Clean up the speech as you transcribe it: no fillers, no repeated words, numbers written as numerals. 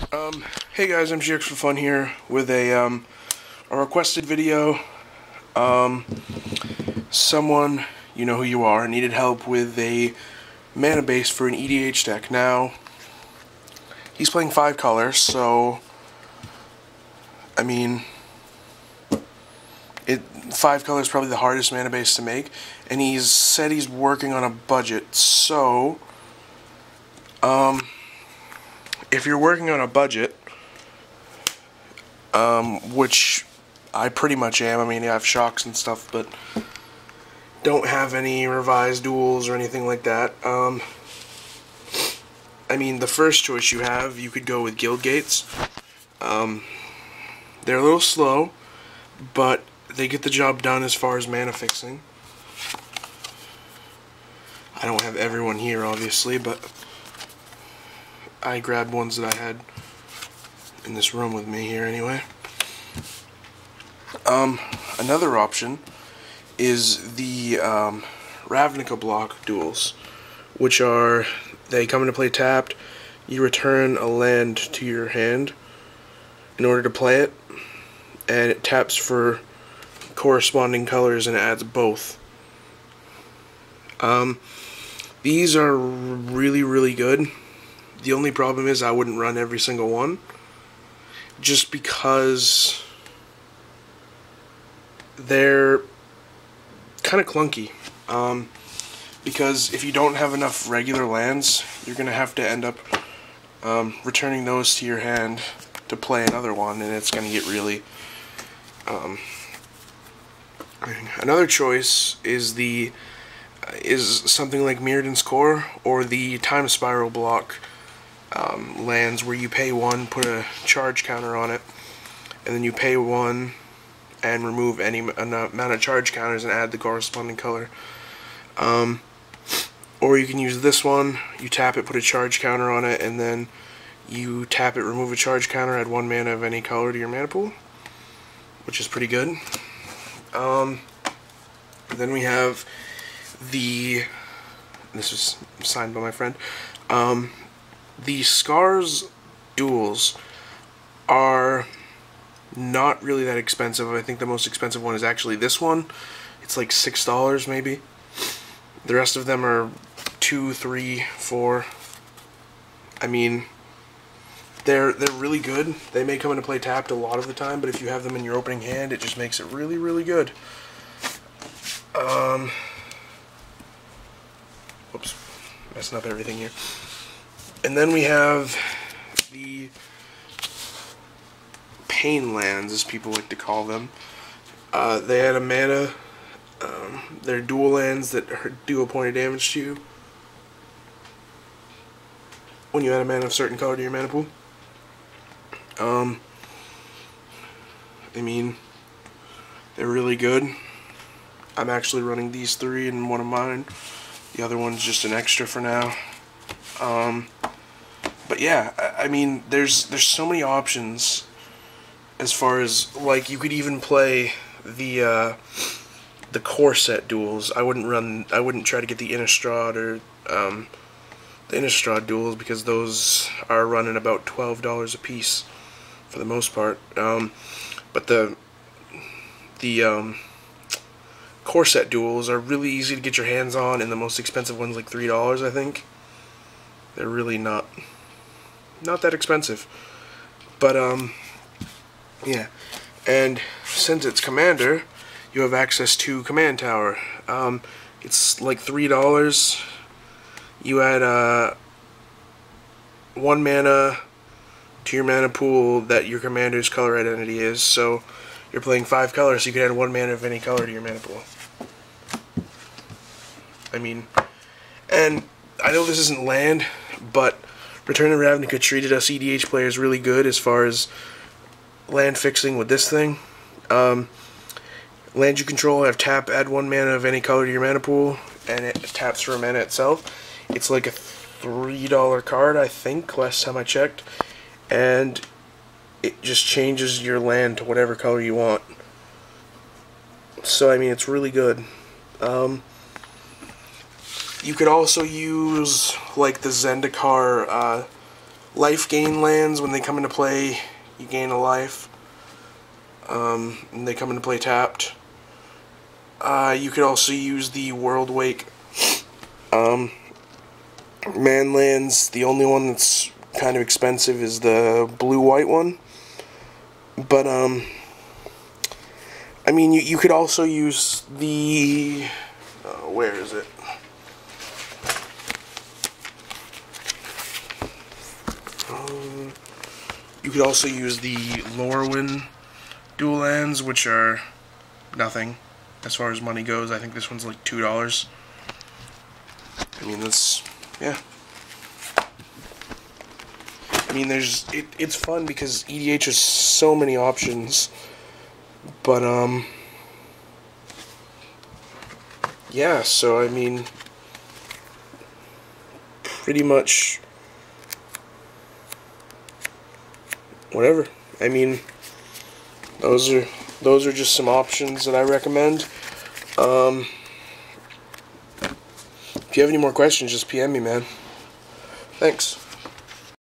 Hey guys, I'm GX for Fun here with a requested video. Someone, you know who you are, needed help with a mana base for an EDH deck. Now, he's playing 5 colors, so, I mean, 5 colors is probably the hardest mana base to make, and he's said he's working on a budget, so, if you're working on a budget, which I pretty much am. I mean, I have shocks and stuff, but don't have any revised duels or anything like that. I mean, the first choice you have, you could go with Guild Gates. They're a little slow, but they get the job done as far as mana fixing. I don't have everyone here, obviously, but I grabbed ones that I had in this room with me here anyway. Another option is the Ravnica block duels, which are, they come into play tapped, you return a land to your hand in order to play it, and it taps for corresponding colors and adds both. These are really good. The only problem is I wouldn't run every single one, just because they're kind of clunky. Because if you don't have enough regular lands, you're going to have to end up returning those to your hand to play another one, and it's going to get really... Another choice is something like Mirrodin's Core, or the Time Spiral block lands, where you pay 1, put a charge counter on it, and then you pay 1 and remove any amount of charge counters and add the corresponding color. Or you can use this one, you tap it, put a charge counter on it, and then you tap it, remove a charge counter, add 1 mana of any color to your mana pool, which is pretty good. Then we have this was signed by my friend, the Scars duels are not really that expensive. I think the most expensive one is actually this one. It's like $6 maybe. The rest of them are $2, $3, $4. I mean, they're really good. They may come into play tapped a lot of the time, but if you have them in your opening hand, it just makes it really good. Whoops, messing up everything here. And then we have the Pain Lands, as people like to call them. They add a mana. They're dual lands that do a point of damage to you when you add a mana of certain color to your mana pool. I mean, they're really good. I'm actually running these 3 in one of mine. The other one's just an extra for now. But yeah, I mean, there's so many options. As far as, like, you could even play the core set duels. I wouldn't try to get the Innistrad or the Innistrad duels, because those are running about $12 a piece for the most part. But the core set duels are really easy to get your hands on, and the most expensive one's like $3, I think. They're really not that expensive. But yeah, and since it's Commander, you have access to Command Tower. It's like $3. You add 1 mana to your mana pool that your commander's color identity is. So you're playing 5 colors, so you can add 1 mana of any color to your mana pool. I mean, and I know this isn't land, but Return to Ravnica treated us EDH players really good as far as land fixing with this thing. Land you control have tap, add 1 mana of any color to your mana pool, and it taps for a mana itself. It's like a $3 card, I think, last time I checked, and it just changes your land to whatever color you want. So, I mean, it's really good. You could also use, like, the Zendikar life gain lands. When they come into play, you gain a life. And they come into play tapped. You could also use the World Wake man lands. The only one that's kind of expensive is the blue-white one. But, I mean, you could also use the... where is it? You could also use the Lorwyn dual lands, which are nothing as far as money goes. I think this one's like $2. I mean, that's... yeah. I mean, it's fun because EDH has so many options, but yeah. So I mean, pretty much whatever. I mean, those are just some options that I recommend. If you have any more questions, just PM me, man. Thanks.